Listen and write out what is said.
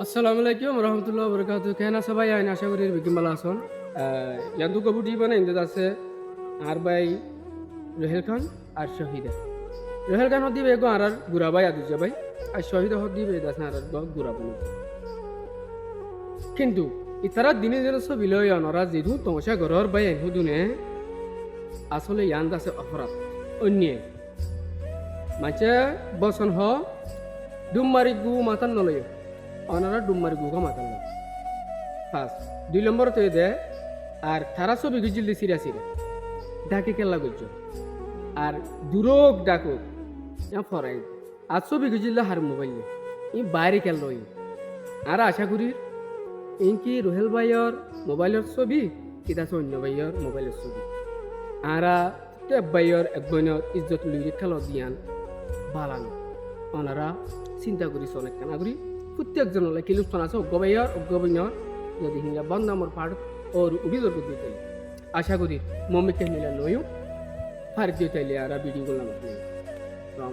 আসসালামু আলাইকুম রহমতুল্লাহ বরকাত কেন সবাই আইন আশা করি বিকিমালা আসন ইয়াদু কবুটি মানে ইন্দে আছে আর ভাই রহেল খান আর শহীদা রহেল খান হদি বেগো আর গুড়া ভাই আদু ভাই আর শহীদা হদি বে দাস আর গুড়া বলি কিন্তু ইতারা দিনে দিনে সব বিলয় অনরা যেহেতু তমসা ঘরের ভাই আইন হুদুনে আসলে ইয়ান দাসে অপরাধ অন্য মাঝে বসন হ ডুমমারি গু মাতান নলয় অনারা ডুমমারি গুগা মাতান নয় ফার্স্ট 2 নম্বর তো দে আর তারা ছবি গুজিল দি সিরা সিরা ডাকে কেলা গুজ আর দুরোগ ডাকো ইয়া ফরাই আর ছবি গুজিল হার মোবাইল ই বাইরে কেল লই আর আশা করি ইনকি রোহেল ভাইয়র মোবাইলের ছবি কিতা অন্য ভাইয়র মোবাইলের ছবি আরা টেপ ভাইয়র এক বইনের ইজ্জত লুই খেলো দিয়ান বালানো ওনারা চিন্তা করি অনেক কেনা করি প্রত্যেকজন কিলুস্থান আছে অজ্ঞভাইয়র অজ্ঞবইনর যদি হিংরা বন্ধ আমার পাড় ওর অভিযোগ দিতে আশা করি মম্মিকে নিলে নয়ও ফার দিয়ে তাইলে আর ভিডিও করলাম রং